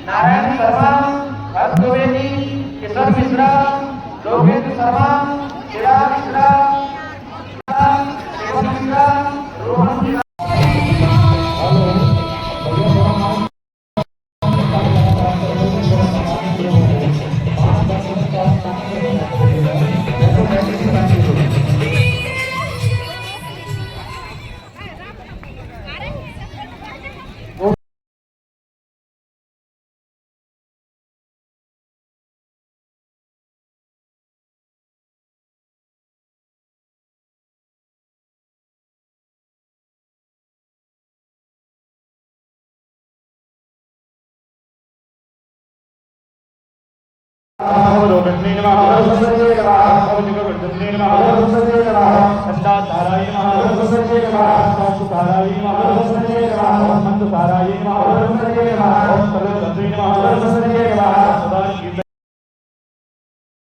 नारायण शर्मा, हर्ष द्विवेदी, किशोर मिश्रा, लोकेश शर्मा, चिराग मिश्रा, शिवम मिश्रा, रोहन मिश्रा। रोगन्ने नमः सरस्वती नमः ओजिकवर्धन्ने नमः सरस्वती नमः अन्दाधाराय नमः सरस्वती नमः सासुधाराय नमः सरस्वती नमः मंदधाराय नमः सरस्वती नमः ओम सरस्वती नमः सरस्वती नमः सदा शिव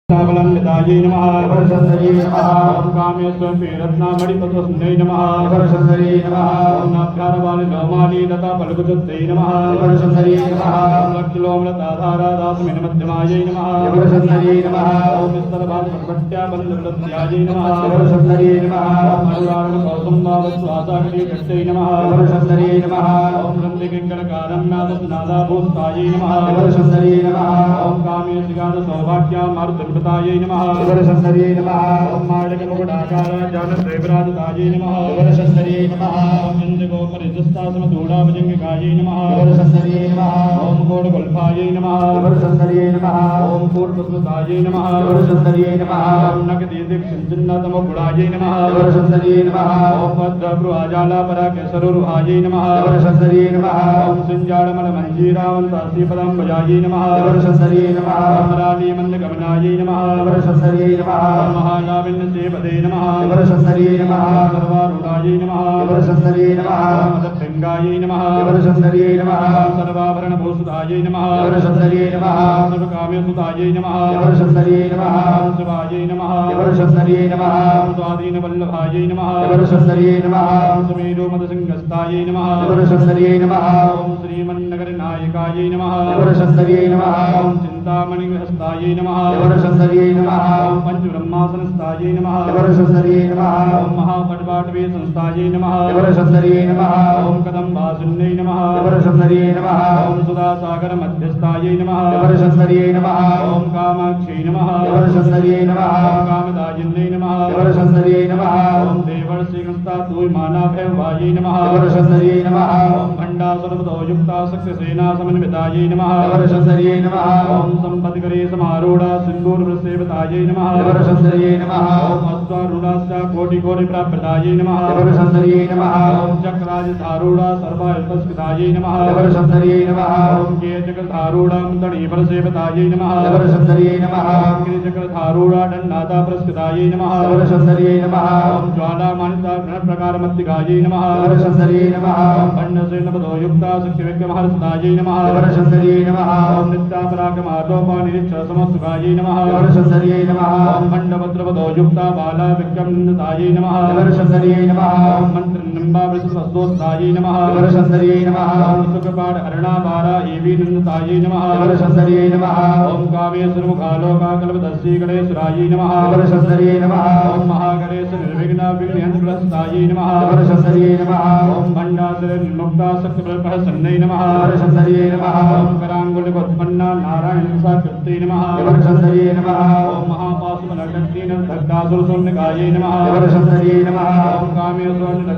सावलंबिताय नमः सरस्वती नमः ओम कामेश्वर रत्नामणि तत्वस्मै नमः सरस्वती नमः ओम नाभ्यारवाणि नवमानि तथा पलकुचत्यै नमः सरस्वती नमः ओम लक्षलोमलताधारा दासमिन मध्यमायै नमः सरस्वती नमः ओम स्तरभागवत्या बन्धवलत्यायै नमः सरस्वती नमः ओम अनुराग कौसुम्भावस्वासाक्षी कट्टै नमः सरस्वती नमः ओम रन्दिकिङ्करकारं नादनादाभूतायै नमः सरस्वती नमः ओम कामेशगाद सौभाग्या मारुतन्वतायै नमः सरस्वती नमः ओम माळिकमुकुटाकार जानद्वैपराजतायै नमः सरस्वती नमः ओम चन्द्रगोपरिजस्तासमधूढाभुजङ्गिकायै नमः सरस्वती नमः ओम कोडगोल्फायै नमः सरस्वती नमः ओम पूर्वस्मृतायै नमः सरस्वती नमः ओम नगदीदिक्षिञ्चिन्नतमगुणायै नमः सरस्वती नमः ओम भद्रभ्रुवाजालापराकेसरुरुहायै नमः सरस्वती नमः ओम सिञ्जाडमलमञ्जीरावन्तासीपदाम्बजायै नमः सरस्वती नमः ओम रालीमन्दगमनायै नमः सरस्वती नमः ओम महानाविन्नसेवदे नमः सरस्वती नमः सर्वारूढायै नमः सरस्वती नमः मदभृङ्गायै नमः सरस्वती नमः सर्वाभरणभूषितायै नमः सरस्वती नमः सर्वकाम्यसुतायै नमः सरस्वती नमः शिवायै नमः सरस्वती नमः स्वाधीनवल्लभायै नमः सरस्वती नमः सुमेरुमदसिंहस्तायै नमः सरस्वती नमः ओम श्रीमन्नगरनायकायै नमः सरस्वती नमः ओम चिन्तामणिहस्तायै नमः सरस्वती नमः ओम पंचब्रह्मासनस्तायै नमः सरस्वती नमः ओम महापटवाटवी संस्थायै नमः सरस्वती नमः ओम कदम्बासिन्यै नमः सरस्वती नमः ओम सुधासागर मध्यस्थायै नमः सरस्वती नमः ओम कामाक्षी नमः सरस्वती नमः ओम कामदायिन्यै नमः सरस्वती नमः ओम देवर्षिकस्तातुय मानाभैवायै नमः सरस्वती नमः ओम भण्डासुरपदो युक्ता शक्तिसेना समन्वितायै नमः सरस्वती नमः ओम संपत्करे समारूढा सिन्दूरवृषसेवतायै नमः सरस्वती नमः ओम अश्वारूढाश्च कोटिकोटिप्राप्तायै नमः सरस्वती नमः ओम चक्राजिधारूढा सर्वायुधस्कृतायै नमः सरस्वती नमः ओम केचक्रधारूढा मुन्दणीफलसेवतायै नमः सरस्वती नमः ओम गिरिचक्रधारूढा दण्डाताप्रस्कृतायै नमः सरस्वती नमः ओम ज्वालामानिता गणप्रकारमत्तिकायै नमः सरस्वती नमः ओम भण्डसेनपदो युक्ता शक्तिविक्रमहर्षदायै नमः सरस्वती नमः ओम नित्यापराक्रमार्दोपानिरीक्षसमस्तुकायै नमः सरस्वती नमः ओम भण्डभद्रपदो युक्ता बाला विक्रमनिन्दितायै नमः सरस्वती नमः ओम मन्त्रनिम्बावृतवस्तोस्तायै नमः सरस्वती नमः ओम सुखपाठहरणाबारा एवी निन्दितायै नमः सरस्वती नमः ओम कामेश्वरमुखालोकाकल्पदस्यै गणेश्वरायै नमः सरस्वती नमः ओम महागणेश निर्विघ्नविघ्नहस्तप्रहस्तायै नमः सरस्वती नमः ओम भण्डासुरनिर्मुक्ता शक्तिप्रहसन्नै नमः सरस्वती नमः ओम कराङ्गुलिकोत्पन्ना नारायणसाकृत्यै नमः सरस्वती नमः ओम महापाशुपलटत्तेन धक्कासुरसौम्यकायै नमः सरस्वती नमः ओम स्वामी स्वर्ण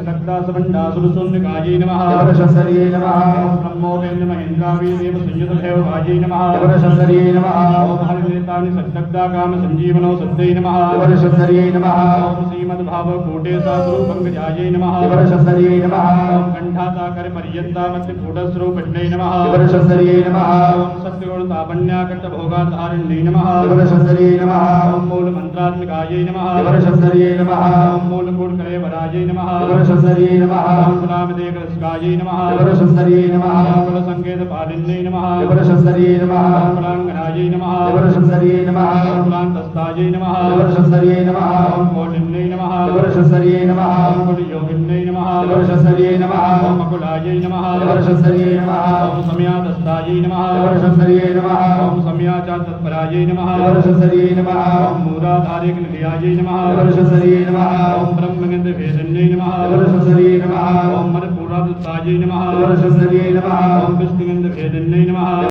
सबंडा सुरसुन्निकायै नमः शस्त्रे नमः ब्रह्मोपेन्द्र महेन्द्रावीदेव संयुतभैव भायै नमः शस्त्रे नमः ओम हरिनेतानि सद्दग्धा काम संजीवनो सद्दै नमः शस्त्रे नमः ओम श्रीमद्भाव कोटे साधु पंकजायै नमः शस्त्रे नमः ओम कंठासाकर पर्यंता मध्य कूटस्रो पट्टै नमः शस्त्रे नमः ओम सत्यगुण तापण्याकट्ट भोगाधारिण्यै नमः शस्त्रे नमः ओम मूल मंत्रात्मिकायै नमः शस्त्रे नमः ओम मूल कूटकरे वरायै नमः शस्त्रे नमः ओम गुलामदेकरस्कायै नमः शस्त्रे नमः ओम कुलसंकेत पालिन्यै नमः शस्त्रे नमः ओम कुलांगनायै नमः शस्त्रे नमः ओम कुलान्तस्तायै नमः शस्त्रे नमः ओम कोटिन्यै नमः शस्त्रे नमः ओम कुलयोगिन्यै नमः शस्त्रे नमः ओम अकुलायै नमः शस्त्रे नमः ओम सम्यादस्तायै नमः शस्त्रे नमः ओम सम्याचातत्परायै नमः शस्त्रे नमः ओम मूलाधारिकनिलयायै नमः शस्त्रे नमः ओम ब्रह्मगन्धभेदन्यै नमः शस्त्रे नमः ओम मदपूरादत्तायै नमः शस्त्रे नमः ओम विष्णुगन्धभेदन्यै नमः